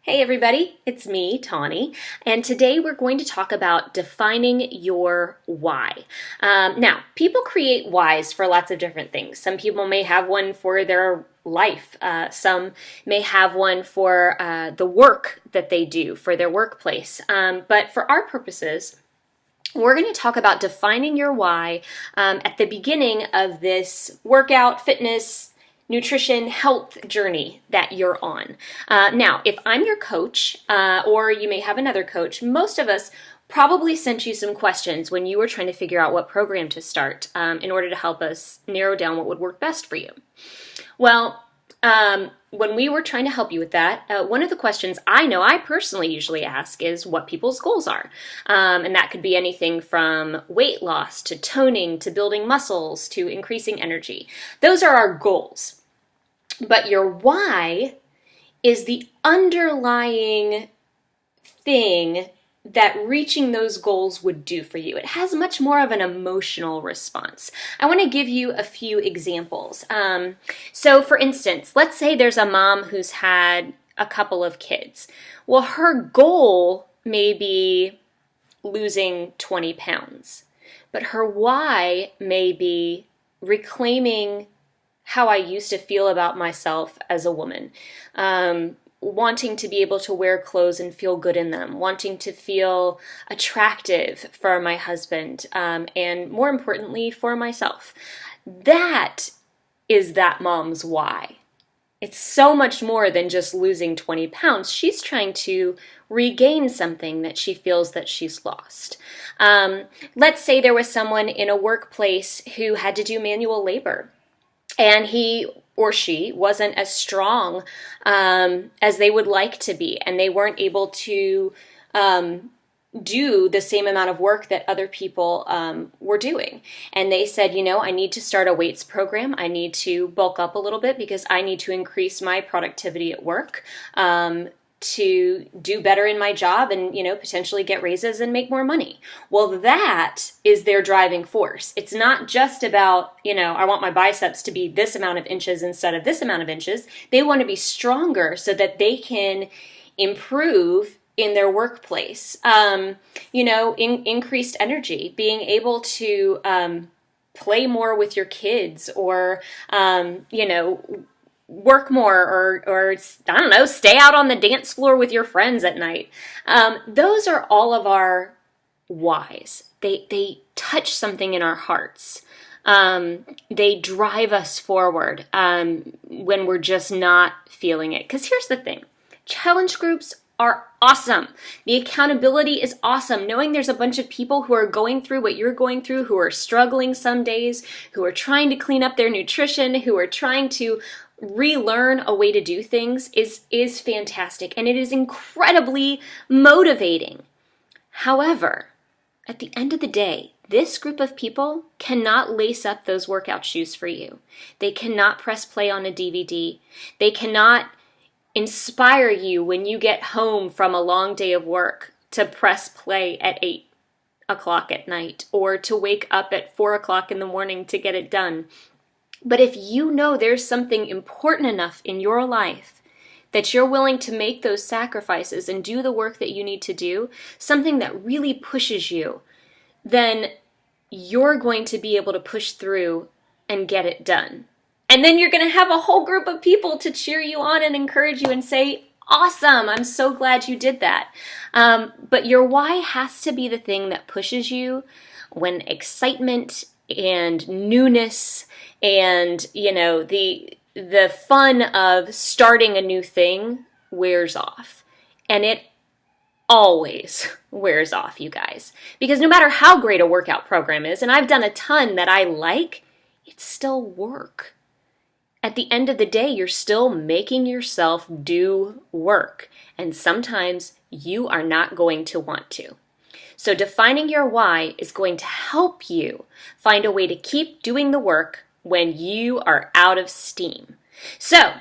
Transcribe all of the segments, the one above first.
Hey everybody, it's me, Tawny, and today we're going to talk about defining your why. Now, people create whys for lots of different things. Some people may have one for their life. Some may have one for the work that they do, for their workplace. But for our purposes, we're going to talk about defining your why at the beginning of this workout, fitness, nutrition, health journey that you're on. Now, if I'm your coach, or you may have another coach, most of us probably sent you some questions when you were trying to figure out what program to start in order to help us narrow down what would work best for you. Well, when we were trying to help you with that, one of the questions I personally usually ask is what people's goals are. And that could be anything from weight loss to toning to building muscles to increasing energy. Those are our goals. But your why is the underlying thing that reaching those goals would do for you. It has much more of an emotional response. I want to give you a few examples. So for instance, let's say there's a mom who's had a couple of kids. Well, her goal may be losing 20 pounds, but her why may be reclaiming how I used to feel about myself as a woman. Wanting to be able to wear clothes and feel good in them, wanting to feel attractive for my husband, and more importantly, for myself. That is that mom's why. It's so much more than just losing 20 pounds. She's trying to regain something that she feels that she's lost. Let's say there was someone in a workplace who had to do manual labor, and he or she wasn't as strong as they would like to be, and they weren't able to do the same amount of work that other people were doing. And they said, I need to start a weights program. I need to bulk up a little bit because I need to increase my productivity at work, to do better in my job and, potentially get raises and make more money. Well, that is their driving force. It's not just about, I want my biceps to be this amount of inches instead of this amount of inches. They want to be stronger so that they can improve in their workplace. Increased energy, being able to play more with your kids, or, work more, or I don't know, stay out on the dance floor with your friends at night. Those are all of our whys. They touch something in our hearts. They drive us forward when we're just not feeling it. Because here's the thing. Challenge groups are awesome. The accountability is awesome. Knowing there's a bunch of people who are going through what you're going through, who are struggling some days, who are trying to clean up their nutrition, who are trying to relearn a way to do things is fantastic, and it is incredibly motivating. However, at the end of the day, this group of people cannot lace up those workout shoes for you. They cannot press play on a DVD. They cannot inspire you when you get home from a long day of work to press play at 8 o'clock at night, or to wake up at 4 o'clock in the morning to get it done. But if you know there's something important enough in your life that you're willing to make those sacrifices and do the work that you need to do, something that really pushes you, then you're going to be able to push through and get it done. And then you're going to have a whole group of people to cheer you on and encourage you and say, awesome, I'm so glad you did that. But your why has to be the thing that pushes you when excitement and newness and, the fun of starting a new thing wears off. And it always wears off, you guys. Because no matter how great a workout program is, and I've done a ton that I like, it's still work. At the end of the day, you're still making yourself do work. And sometimes you are not going to want to. So defining your why is going to help you find a way to keep doing the work when you are out of steam. So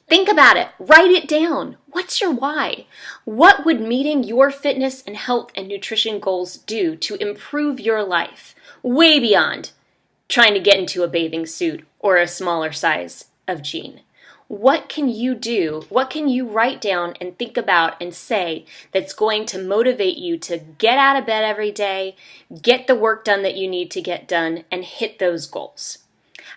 think about it. Write it down. What's your why? What would meeting your fitness and health and nutrition goals do to improve your life? Way beyond trying to get into a bathing suit or a smaller size of jean. What can you do? What can you write down and think about and say that's going to motivate you to get out of bed every day, get the work done that you need to get done, and hit those goals?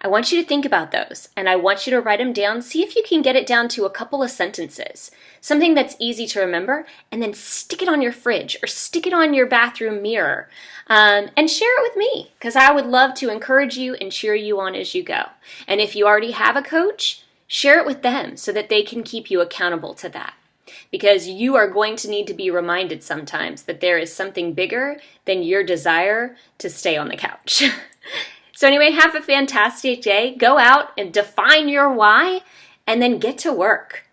I want you to think about those, and I want you to write them down. See if you can get it down to a couple of sentences, something that's easy to remember, and then stick it on your fridge or stick it on your bathroom mirror, and share it with me, because I would love to encourage you and cheer you on as you go. And if you already have a coach, share it with them so that they can keep you accountable to that. Because you are going to need to be reminded sometimes that there is something bigger than your desire to stay on the couch. So anyway, have a fantastic day. Go out and define your why, and then get to work.